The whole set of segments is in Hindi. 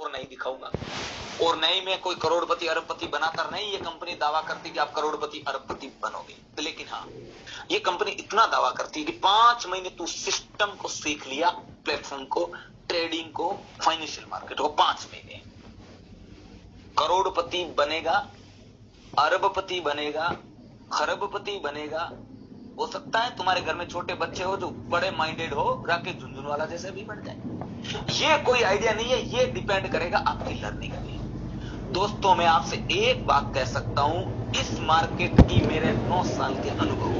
और नहीं दिखाऊंगा। और नहीं मैं कोई करोड़पति अरबपति बनाता नहीं, ये कंपनी दावा करती कि आप करोड़पति अरबपति बनोगे। लेकिन हाँ, ये कंपनी इतना दावा करती है कि 5 महीने तू सिस्टम को सीख लिया, प्लेटफॉर्म को, ट्रेडिंग को, फाइनेंशियल मार्केट को, 5 महीने करोड़पति बनेगा, अरबपति बनेगा, खरबपति बनेगा। हो सकता है तुम्हारे घर में छोटे बच्चे हो जो बड़े माइंडेड हो, राकेश झुनझुनवाला जैसे भी बन जाए। ये कोई आइडिया नहीं है, ये डिपेंड करेगा आपकी लर्निंग पे। दोस्तों मैं आपसे एक बात कह सकता हूं, इस मार्केट की मेरे 9 साल के अनुभव,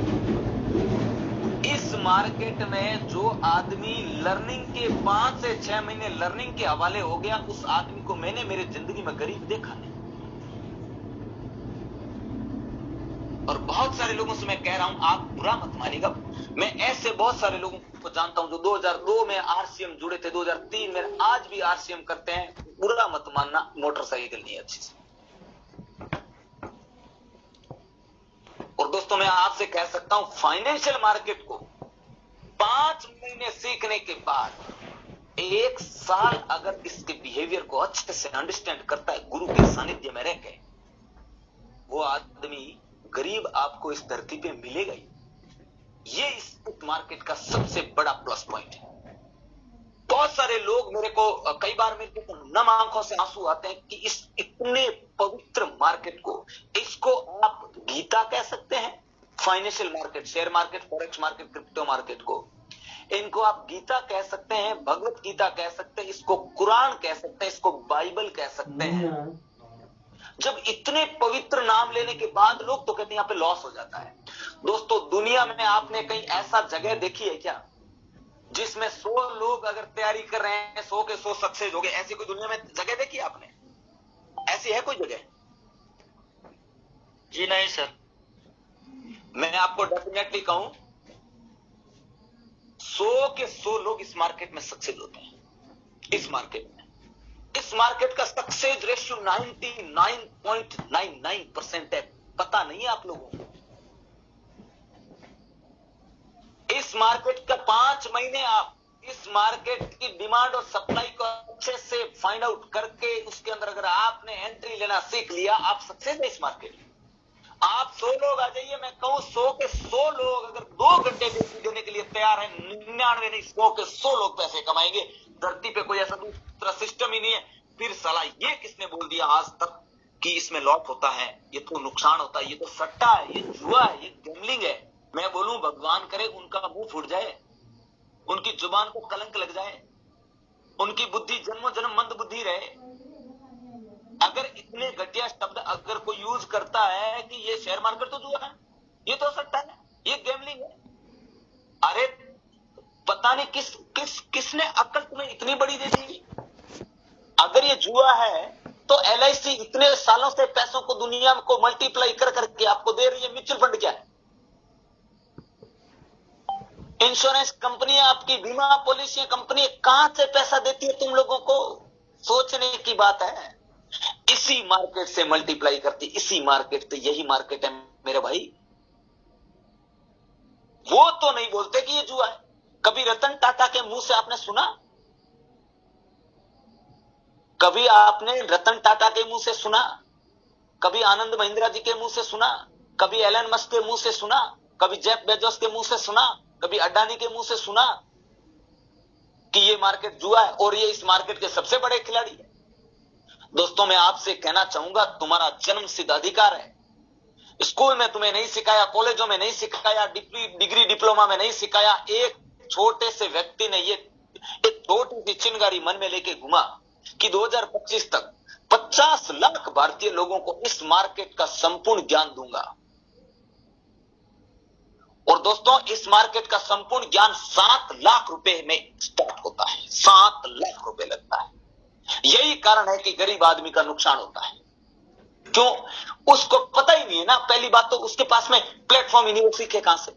इस मार्केट में जो आदमी लर्निंग के 5 से 6 महीने लर्निंग के हवाले हो गया, उस आदमी को मैंने मेरी जिंदगी में करीब देखा नहीं। और बहुत सारे लोगों से मैं कह रहा हूं, आप बुरा मत मानिएगा, मैं ऐसे बहुत सारे लोगों को जानता हूं जो 2002 में आरसीएम जुड़े थे, 2003 में, आज भी आरसीएम करते हैं। बुरा मत मानना, मोटरसाइकिल नहीं अच्छी से। और दोस्तों मैं आपसे कह सकता हूं, फाइनेंशियल मार्केट को 5 महीने सीखने के बाद 1 साल अगर इसके बिहेवियर को अच्छे से अंडरस्टैंड करता है, गुरु के सानिध्य में रह के, वो आदमी गरीब आपको इस धरती पे मिलेगा ही। ये इस मार्केट का सबसे बड़ा प्लस पॉइंट है। बहुत सारे लोग मेरे को, कई बार मेरे को नम आंखों से आंसू आते हैं कि इस इतने पवित्र मार्केट को, इसको आप गीता कह सकते हैं, financial market, share market, forex market, crypto market को, इनको आप गीता कह सकते हैं, भगवत गीता कह सकते हैं, इसको कुरान कह सकते हैं, इसको बाइबल कह सकते हैं। जब इतने पवित्र नाम लेने के बाद लोग तो कहते हैं यहां पे लॉस हो जाता है। दोस्तों दुनिया में आपने कहीं ऐसा जगह देखी है क्या जिसमें 100 लोग अगर तैयारी कर रहे हैं 100 के 100 सक्सेस हो गए? ऐसी कोई दुनिया में जगह देखी आपने? ऐसी है कोई जगह? जी नहीं सर। मैं आपको डेफिनेटली कहूं, 100 के 100 लोग इस मार्केट में सक्सेस होते हैं। इस मार्केट में, इस मार्केट का सक्सेस रेशियो 99.99% है। पता नहीं है आप लोगों को? इस मार्केट का 5 महीने आप इस मार्केट की डिमांड और सप्लाई को अच्छे से फाइंड आउट करके उसके अंदर अगर आपने एंट्री लेना सीख लिया, आप सक्सेस है इस मार्केट में। आप 100 लोग आ जाइए, मैं कहूं 100 के 100 लोग अगर 2 घंटे ड्यूटी देने के लिए तैयार है, 99 नहीं 100 के 100 लोग पैसे कमाएंगे। धरती पे कोई ऐसा दूसरा सिस्टम ही नहीं है। फिर साला ये किसने बोल दिया आज तक कि इसमें लॉस होता है, ये तो नुकसान होता है, ये तो सट्टा है, ये जुआ है, ये गैम्बलिंग है? मैं बोलूं भगवान करे उनका मुंह फूट जाए, उनकी जुबान को कलंक लग जाए, उनकी बुद्धि जन्मों जन्म मंद बुद्धि रहे। अगर इतने घटिया शब्द अगर कोई यूज करता है कि ये शेयर मार्केट तो जुआ है, ये तो सट्टा है, ये गैम्बलिंग है, अरे पता नहीं किसने अक्ल तुम्हें इतनी बड़ी दे दी। अगर ये जुआ है तो एलआईसी इतने सालों से पैसों को दुनिया को मल्टीप्लाई कर करके आपको दे रही है। म्यूचुअल फंड क्या है? इंश्योरेंस कंपनी, आपकी बीमा पॉलिसी कंपनी कहां से पैसा देती है तुम लोगों को? सोचने की बात है। इसी मार्केट से मल्टीप्लाई करती, इसी मार्केट से। यही मार्केट है मेरे भाई। वो तो नहीं बोलते कि ये जुआ है। कभी रतन टाटा के मुंह से आपने सुना? कभी आपने रतन टाटा के मुंह से सुना? कभी आनंद महिंद्रा जी के मुंह से सुना? कभी एलन मस्क के मुंह से सुना? कभी जेफ बेजोस के मुंह से सुना? कभी अडानी के मुंह से सुना कि ये मार्केट जुआ है और ये इस मार्केट के सबसे बड़े खिलाड़ी है? दोस्तों मैं आपसे कहना चाहूंगा, तुम्हारा जन्म सिद्ध अधिकार है। स्कूल में तुम्हें नहीं सिखाया, कॉलेजों में नहीं सिखाया, डिग्री डिप्लोमा में नहीं सिखाया। एक छोटे से व्यक्ति ने ये एक छोटी सी चिंगारी मन में लेके घुमा कि 2025 तक 50 लाख भारतीय लोगों को इस मार्केट का संपूर्ण ज्ञान दूंगा। और दोस्तों इस मार्केट का संपूर्ण ज्ञान 7 लाख रुपए में स्टार्ट होता है। 7 लाख रुपए लगता है। यही कारण है कि गरीब आदमी का नुकसान होता है। क्यों? उसको पता ही नहीं है ना। पहली बात तो उसके पास में प्लेटफॉर्म ही नहीं, वो सीखे कहां से?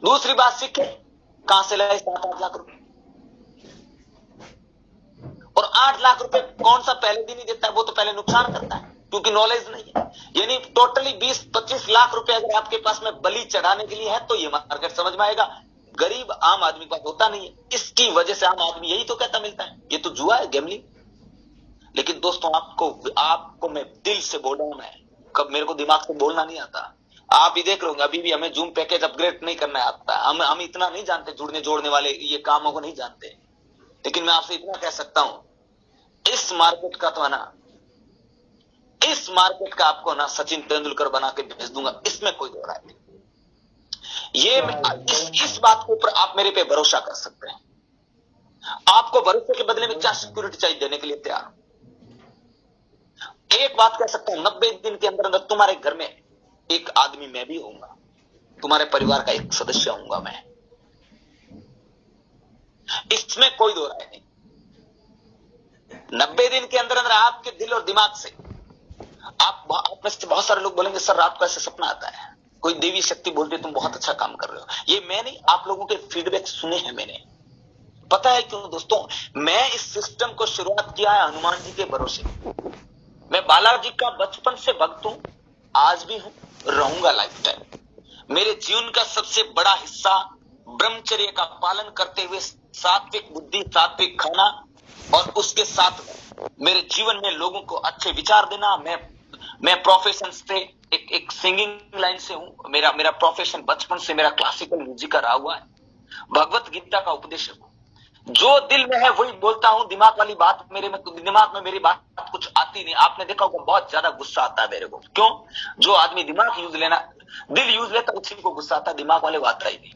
दूसरी बात, सीखे कहां से लाए 7-8 लाख रुपए? और 8 लाख रुपए कौन सा पहले दिन ही देता है? वो तो पहले नुकसान करता है क्योंकि नॉलेज नहीं है। यानी टोटली 20-25 लाख रुपए अगर आपके पास में बलि चढ़ाने के लिए है तो ये मार्केट समझ में आएगा। गरीब आम आदमी का होता नहीं है। इसकी वजह से आम आदमी यही तो कहता मिलता है ये तो जुआ है, गैम्बलिंग। लेकिन दोस्तों आपको मैं दिल से बोल रहा हूं, मैं कब मेरे को दिमाग से बोलना नहीं आता। आप ही देख रहे अभी भी हमें जूम पैकेज अपग्रेड नहीं करना आता। हम इतना नहीं जानते, जुड़ने जोड़ने वाले ये कामों को नहीं जानते। लेकिन मैं आपसे इतना कह सकता हूं, इस मार्केट का तो ना, इस मार्केट का आपको ना सचिन तेंदुलकर बना के भेज दूंगा, इसमें कोई दो राय नहीं। ये इस बात के ऊपर आप मेरे पे भरोसा कर सकते हैं। आपको भरोसे के बदले में क्या सिक्योरिटी चाहिए देने के लिए तैयार हूं। एक बात कह सकता हूं, 90 दिन के अंदर अंदर तुम्हारे घर में एक आदमी मैं भी होऊंगा, तुम्हारे परिवार का एक सदस्य होऊंगा मैं, इसमें कोई दो राय नहीं। 90 दिन के अंदर अंदर आपके दिल और दिमाग से आप में से बहुत सारे लोग बोलेंगे सर रात को ऐसे सपना आता है, कोई देवी शक्ति बोलती है तुम बहुत अच्छा काम कर रहे हो। ये मैं नहीं, आप लोगों के फीडबैक सुने हैं मैंने। पता है क्यों दोस्तों, मैं इस सिस्टम को शुरुआत किया है हनुमान जी के भरोसे। मैं बालाजी का बचपन से भक्त हूं, आज भी हूं, रहूंगा लाइफ टाइम। मेरे जीवन का सबसे बड़ा हिस्सा ब्रह्मचर्य का पालन करते हुए सात्विक बुद्धि, सात्विक खाना और उसके साथ मेरे जीवन में लोगों को अच्छे विचार देना। मैं प्रोफेशन से एक सिंगिंग लाइन से हूं। मेरा प्रोफेशन बचपन से मेरा क्लासिकल म्यूजिक का रहा हुआ है। भगवत गीता का उपदेशक हूं। जो दिल में है वही बोलता हूं। दिमाग वाली बात दिमाग में मेरी बात कुछ आती नहीं। आपने देखा होगा बहुत ज्यादा गुस्सा आता है मेरे को। क्यों? जो आदमी दिमाग यूज लेना, दिल यूज लेता उसी को गुस्सा आता है, दिमाग वाले को आता ही नहीं।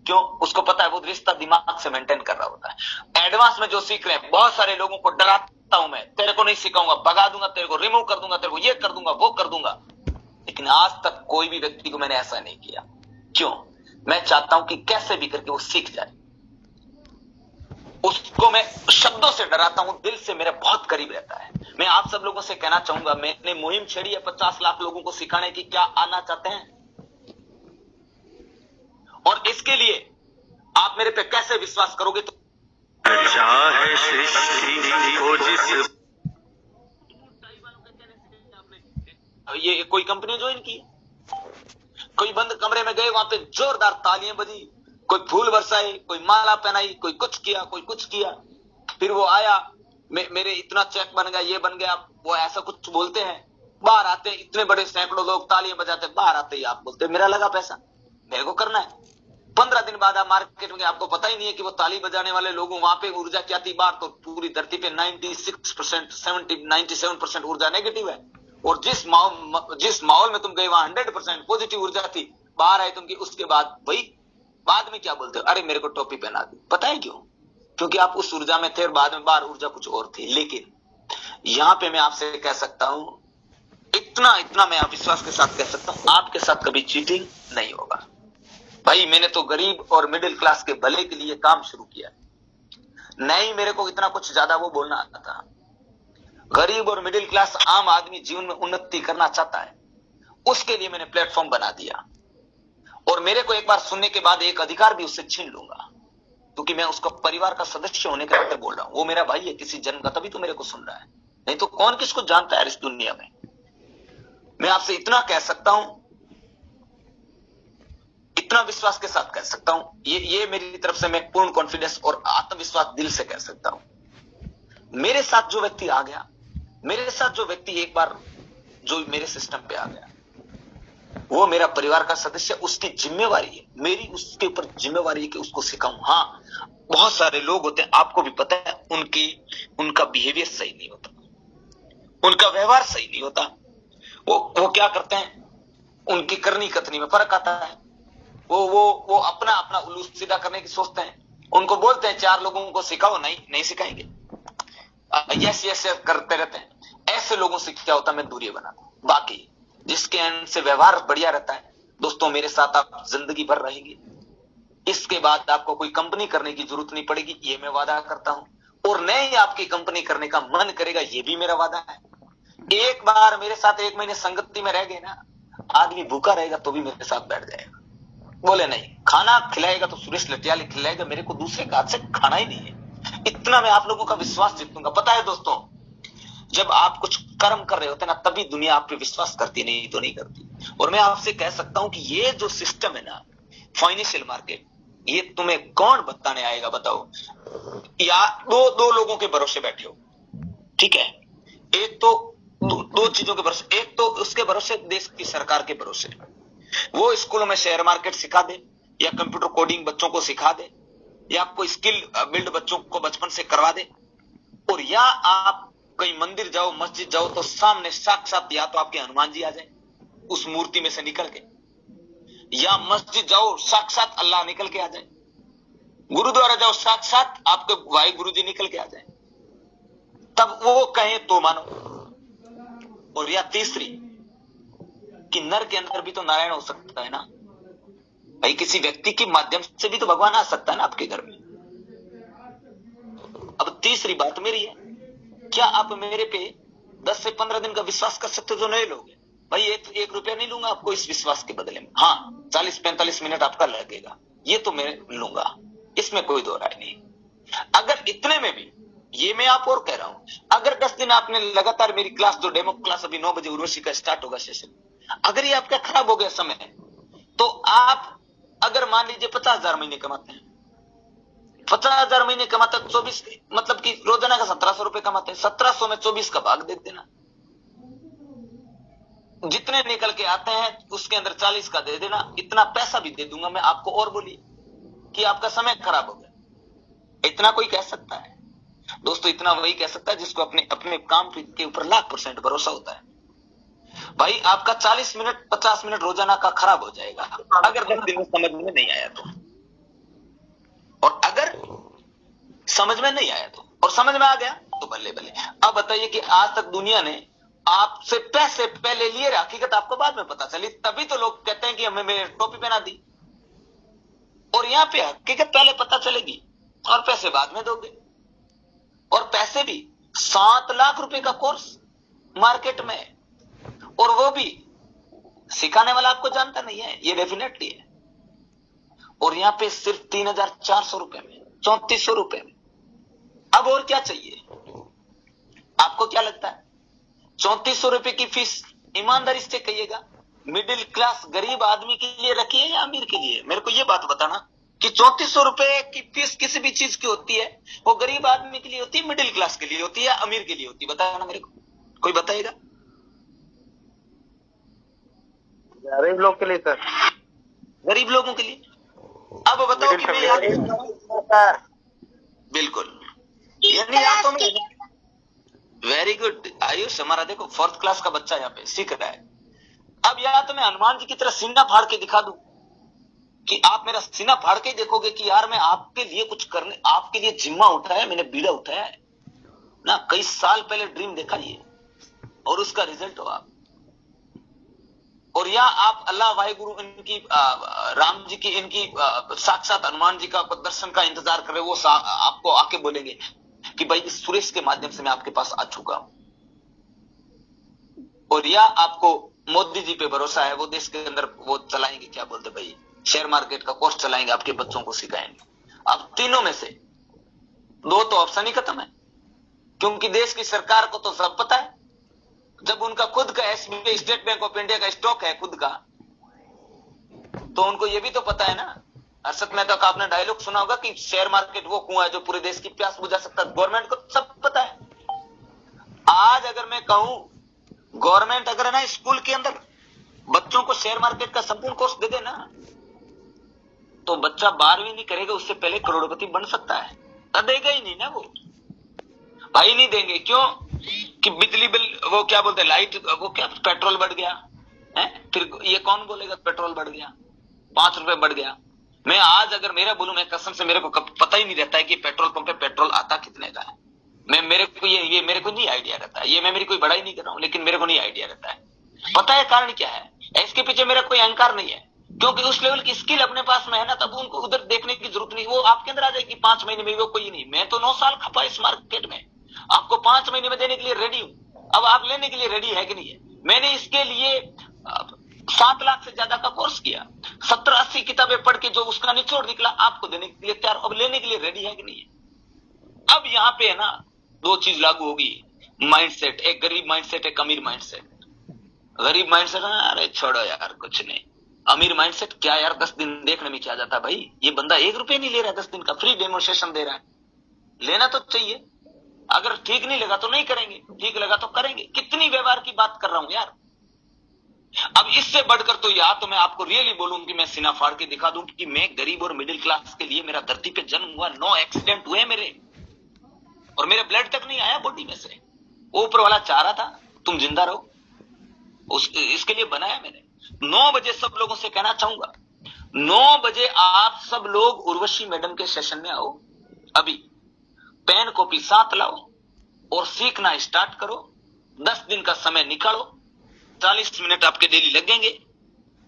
क्यों? उसको पता है वो रिश्ता दिमाग से मेंटेन कर रहा होता है। एडवांस में जो सीख रहे हैं, बहुत सारे लोगों को डराता हूं मैं, तेरे को नहीं सिखाऊंगा, भगा दूंगा, तेरे को रिमूव कर दूंगा, तेरे को ये कर दूंगा, वो कर दूंगा। लेकिन आज तक कोई भी व्यक्ति को मैंने ऐसा नहीं किया। क्यों? मैं चाहता हूं कि कैसे भी करके वो सीख जाए। उसको मैं शब्दों से डराता हूं, दिल से मेरे बहुत करीब रहता है। मैं आप सब लोगों से कहना चाहूंगा, मैंने मुहिम छेड़ी है 50 लाख लोगों को सिखाने की। क्या आना चाहते हैं? और इसके लिए आप मेरे पे कैसे विश्वास करोगे? तो ये कोई कंपनी ज्वाइन की, कोई बंद कमरे में गए, वहां पे जोरदार तालियां बजी, कोई फूल बरसाए, कोई माला पहनाई, कोई कुछ किया, कोई कुछ किया। फिर वो आया, मेरे इतना चेक बन गया, ये बन गया, वो ऐसा कुछ बोलते हैं। बाहर आते इतने बड़े सैकड़ों लोग तालियां बजाते, बाहर आते ही आप बोलते मेरा लगा पैसा, मेरे को करना है। 15 दिन बाद आप मार्केट में, आपको पता ही नहीं है कि वो ताली बजाने वाले लोगों, वहां पे ऊर्जा क्या थी। बाहर तो पूरी धरती पे 96%, 97% ऊर्जा नेगेटिव है। और जिस माहौल में तुम गए वहां 100% पॉजिटिव ऊर्जा थी। बाहर आए तुम की, उसके बाद वही बाद में क्या बोलते हो, अरे मेरे को टोपी पहना दी। पता है क्यों? क्योंकि आप उस ऊर्जा में थे और बाद में बाहर ऊर्जा कुछ और थी। लेकिन यहां पे मैं आपसे कह सकता हूं, इतना मैं आप विश्वास के साथ कह सकता हूं, आपके साथ कभी चीटिंग नहीं होगा। भाई मैंने तो गरीब और मिडिल क्लास के भले के लिए काम शुरू किया, नहीं मेरे को इतना कुछ ज्यादा वो बोलना आता था। गरीब और मिडिल क्लास आम आदमी जीवन में उन्नति करना चाहता है, उसके लिए मैंने प्लेटफॉर्म बना दिया। और मेरे को एक बार सुनने के बाद एक अधिकार भी उससे छीन लूंगा, क्योंकि मैं उसका परिवार का सदस्य होने के नाते बोल रहा हूं। वो मेरा भाई है किसी जन्म का, तभी तो मेरे को सुन रहा है, नहीं तो कौन किसको जानता है इस दुनिया में। मैं आपसे इतना कह सकता हूं, इतना विश्वास के साथ कह सकता हूं, ये मेरी तरफ से मैं पूर्ण कॉन्फिडेंस और आत्मविश्वास दिल से कह सकता हूं। मेरे साथ जो व्यक्ति आ गया, मेरे साथ जो व्यक्ति एक बार जो मेरे सिस्टम पे आ गया, वो मेरा परिवार का सदस्य, उसकी जिम्मेवारी है, मेरी उसके ऊपर जिम्मेवारी है कि उसको सिखाऊं। हाँ, बहुत सारे लोग होते हैं, आपको भी पता है, उनका बिहेवियर सही नहीं होता, उनका व्यवहार सही नहीं होता। वो क्या करते हैं, उनकी करनी कथनी में फर्क आता है। वो अपना उल्लू सीधा करने की सोचते हैं। उनको बोलते हैं 4 लोगों को सिखाओ, नहीं सिखाएंगे, यस करते रहते हैं। ऐसे लोगों से क्या होता है, मैं दूरी बनाता हूं। बाकी जिसके एंड से व्यवहार बढ़िया रहता है, दोस्तों मेरे साथ आप जिंदगी भर रहेंगे। इसके बाद आपको कोई कंपनी करने की जरूरत नहीं पड़ेगी, ये मैं वादा करता हूं। और नहीं आपकी कंपनी करने का मन करेगा, ये भी मेरा वादा है। एक बार मेरे साथ 1 महीने संगति में रह गए ना, आदमी भूखा रहेगा तो भी मेरे साथ बैठ जाएगा। बोले नहीं, खाना खिलाएगा तो सुरेश लटियाली खिलाएगा, मेरे को दूसरे का हाथ से खाना ही नहीं है। इतना मैं आप लोगों का विश्वास जीतूंगा। पता है दोस्तों, जब आप कुछ कर्म कर रहे होते ना, तभी दुनिया आप पे विश्वास करती, नहीं तो नहीं करती। और मैं आपसे कह सकता हूं कि ये जो सिस्टम है ना, फाइनेंशियल मार्केट, ये तुम्हें कौन बताने आएगा बताओ। या दो लोगों के भरोसे बैठे हो, ठीक है, एक तो दो चीजों के भरोसे, एक तो उसके भरोसे देश की सरकार के भरोसे, वो स्कूलों में शेयर मार्केट सिखा दे या कंप्यूटर कोडिंग बच्चों को सिखा दे या कोई स्किल बिल्ड बच्चों को बचपन से करवा दे, और या आप कहीं मंदिर जाओ मस्जिद जाओ तो सामने साक्षात या तो आपके हनुमान जी आ जाए उस मूर्ति में से निकल के, या मस्जिद जाओ साक्षात अल्लाह निकल के आ जाए, गुरुद्वारा जाओ साक्षात आपके भाई गुरु जी निकल के आ जाए, तब वो कहे तो मानो। और या तीसरी कि नर के अंदर भी तो नारायण हो सकता है ना भाई, किसी व्यक्ति के माध्यम से भी तो भगवान आ सकता है ना आपके घर में। अब तीसरी बात मेरी है, क्या आप मेरे पे 10 से 15 दिन का विश्वास कर सकते हो जो नए लोग हैं? भाई एक रुपया नहीं लूंगा आपको इस विश्वास के बदले में, हाँ 40-45 मिनट आपका लगेगा, ये तो मैं लूंगा, इसमें कोई दो राय नहीं। अगर इतने में भी, ये मैं आप और कह रहा हूं, अगर 10 दिन आपने लगातार मेरी क्लास, जो डेमो क्लास अभी 9 बजे उर्वशी का स्टार्ट होगा सेशन, अगर ये आपका खराब हो गया समय, तो आप अगर मान लीजिए 50,000 महीने कमाते हैं, 50,000 महीने कमाते 24, मतलब कि रोजाना का 1700 रुपए कमाते हैं, 1700 में 24 का भाग दे देना, जितने निकल के आते हैं उसके अंदर 40 का दे देना, इतना पैसा भी दे दूंगा मैं आपको, और बोलिए कि आपका समय खराब हो गया। इतना कोई कह सकता है दोस्तों? इतना वही कह सकता है जिसको अपने अपने काम के ऊपर 1,00,000% भरोसा होता है। भाई आपका 40 मिनट 50 मिनट रोजाना का खराब हो जाएगा अगर 10 दिन में समझ में नहीं आया तो, और अगर समझ में नहीं आया तो, और समझ में आ गया तो बल्ले बल्ले। अब बताइए कि आज तक दुनिया ने आपसे पैसे पहले लिए, हकीकत आपको बाद में पता चली, तभी तो लोग कहते हैं कि हमें मेरे टोपी पहना दी, और यहां पे हकीकत पहले पता चलेगी और पैसे बाद में दोगे। और पैसे भी 7 लाख रुपए का कोर्स मार्केट में, और वो भी सिखाने वाला आपको जानता नहीं है, ये डेफिनेटली है। और यहां पे सिर्फ 3,400 रुपए में, 3,400 रुपए में। अब और क्या चाहिए आपको? क्या लगता है 3,400 रुपए की फीस ईमानदारी से कहिएगा मिडिल क्लास गरीब आदमी के लिए रखी है या अमीर के लिए? मेरे को ये बात बताना कि 3,400 रुपए की फीस किसी भी चीज की होती है, वो गरीब आदमी के लिए होती है, मिडिल क्लास के लिए होती है, अमीर के लिए होती है? बताना मेरे को, कोई बताएगा? गरीब लोग के लिए सर, गरीब लोगों के लिए। अब बताओ कि मैं याद, बिल्कुल, यानी या तो मैं, वेरी गुड आयुष, हमारा देखो 4th क्लास का बच्चा यहाँ पे सीख रहा है। अब या तो मैं हनुमान जी की तरह सीना फाड़ के दिखा दूं कि आप मेरा सीना फाड़ के देखोगे कि यार मैं आपके लिए कुछ करने, आपके लिए जिम्मा उठाया, मैंने बीड़ा उठाया है ना, कई साल पहले ड्रीम देखा ये, और उसका रिजल्ट हो आप। और या आप अल्लाह वाहिगुरु इनकी राम जी की, इनकी साक्षात हनुमान जी का दर्शन का इंतजार कर रहे, वो आपको आके बोलेंगे कि भाई इस सुरेश के माध्यम से मैं आपके पास आ चुका हूं। और या आपको मोदी जी पे भरोसा है, वो देश के अंदर वो चलाएंगे, क्या बोलते भाई, शेयर मार्केट का कोर्स चलाएंगे, आपके बच्चों को सिखाएंगे। अब तीनों में से दो तो ऑप्शन ही खत्म है, क्योंकि देश की सरकार को तो सब पता है, जब उनका खुद का SBI state bank of India का स्टॉक है खुद का, तो उनको ये भी तो पता है ना। हर्षद मेहता का आपने डायलॉग सुना होगा कि शेयर मार्केट वो कुआं है जो पूरे देश की प्यास बुझा सकता है। गवर्नमेंट को सब पता है। आज अगर मैं कहूं गवर्नमेंट अगर ना स्कूल के अंदर बच्चों को शेयर मार्केट का संपूर्ण कोर्स दे देना, तो बच्चा 12वीं नहीं करेगा उससे पहले करोड़पति बन सकता है। तो देगा ही नहीं ना वो भाई, नहीं देंगे। क्यों? कि बिजली बिल, वो क्या बोलते हैं, लाइट, वो क्या, पेट्रोल बढ़ गया है, फिर ये कौन बोलेगा पेट्रोल बढ़ गया, 5 रुपए बढ़ गया। मैं आज अगर मेरा बोलूं, मैं कसम से मेरे को पता ही नहीं रहता है कि पेट्रोल पंप पे पेट्रोल आता कितने का है। मेरे को ये मेरे को नहीं आइडिया रहता है, ये मैं मेरी कोई बड़ाई नहीं कर रहा हूं, लेकिन मेरे को नहीं आइडिया रहता है। पता है कारण क्या है? इसके पीछे मेरा कोई अहंकार नहीं है, क्योंकि उस लेवल की स्किल अपने पास में है ना, तब उनको उधर देखने की जरूरत नहीं। वो आपके अंदर आ जाएगी 5 महीने में, वो कोई नहीं। मैं तो 9 साल खपा इस मार्केट में, आपको 5 महीने में देने के लिए रेडी हूं। अब आप लेने के लिए रेडी है कि नहीं है? मैंने इसके लिए 7 लाख से ज्यादा का कोर्स किया, 70-80 किताबें पढ़ के जो उसका निचोड़ निकला, आपको देने के लिए तैयार। अब लेने के लिए रेडी है कि नहीं है? अब यहाँ पे है ना 2 चीज लागू होगी, माइंडसेट, एक गरीब माइंडसेट, एक अमीर माइंडसेट। गरीब माइंडसेट, अरे छोड़ो यार कुछ नहीं, अमीर माइंडसेट क्या यार, 10 दिन देखने में क्या जाता है भाई, ये बंदा 1 रुपया नहीं ले रहा है, 10 दिन का फ्री डेमोन्स्ट्रेशन दे रहा है, लेना तो चाहिए। अगर ठीक नहीं लगा तो नहीं करेंगे, ठीक लगा तो करेंगे। कितनी व्यवहार की बात कर रहा हूं यार। अब इससे बढ़कर तो या तो मैं आपको रियली बोलूं कि मैं सीना फाड़ के दिखा दूं कि मैं गरीब और मिडिल क्लास के लिए, मेरा धरती पे जन्म हुआ, 9 एक्सीडेंट हुए मेरे, और मेरे ब्लड तक नहीं आया बॉडी में से। वो ऊपर वाला चाह रहा था तुम जिंदा रहो, इसके लिए बनाया मैंने। 9 बजे सब लोगों से कहना चाहूंगा, 9 बजे आप सब लोग उर्वशी मैडम के सेशन में आओ। अभी पेन कॉपी साथ लाओ और सीखना स्टार्ट करो। 10 दिन का समय निकालो, 40 मिनट आपके डेली लगेंगे,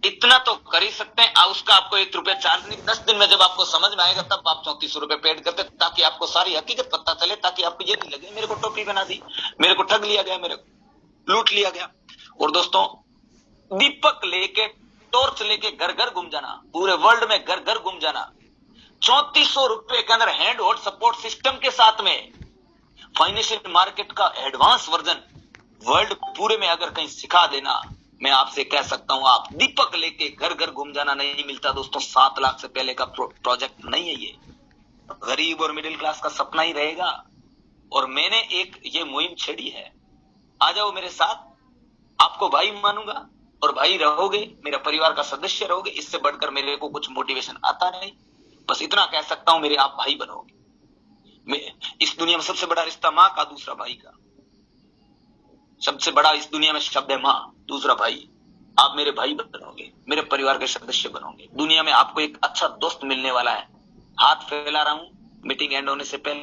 इतना तो कर ही सकते हैं। उसका आपको 1 रुपया चार्ज नहीं। 10 दिन में जब आपको समझ में आएगा तब आप 3400 रुपए पेड करते, ताकि आपको सारी हकीकत पता चले, ताकि आपको ये नहीं लगे मेरे को टोपी बना दी, मेरे को ठग लिया गया, मेरे को लूट लिया गया। और दोस्तों, दीपक लेके, टॉर्च लेके घर घर घूम जाना, पूरे वर्ल्ड में घर घर घूम जाना, 3400 रुपए के अंदर हैंड होल्ड सपोर्ट सिस्टम के साथ में फाइनेंशियल मार्केट का एडवांस वर्जन वर्ल्ड पूरे में अगर कहीं सिखा देना, मैं आपसे कह सकता हूं, आप दीपक लेके घर घर घूम जाना। नहीं मिलता दोस्तों, 7 लाख से पहले का प्रोजेक्ट नहीं है ये, गरीब और मिडिल क्लास का सपना ही रहेगा। और मैंने एक ये मुहिम छेड़ी है, आ जाओ मेरे साथ, आपको भाई मानूंगा और भाई रहोगे, मेरा परिवार का सदस्य रहोगे। इससे बढ़कर मेरे को कुछ मोटिवेशन आता नहीं, बस इतना कह सकता हूं, मेरे आप भाई बनोगे। इस दुनिया में सबसे बड़ा रिश्ता मां का, दूसरा भाई का। सबसे बड़ा इस दुनिया में शब्द है मां, दूसरा भाई। आप मेरे भाई बनोगे, मेरे परिवार के सदस्य बनोगे। दुनिया में आपको एक अच्छा दोस्त मिलने वाला है। हाथ फैला रहा हूं मीटिंग एंड होने से पहले।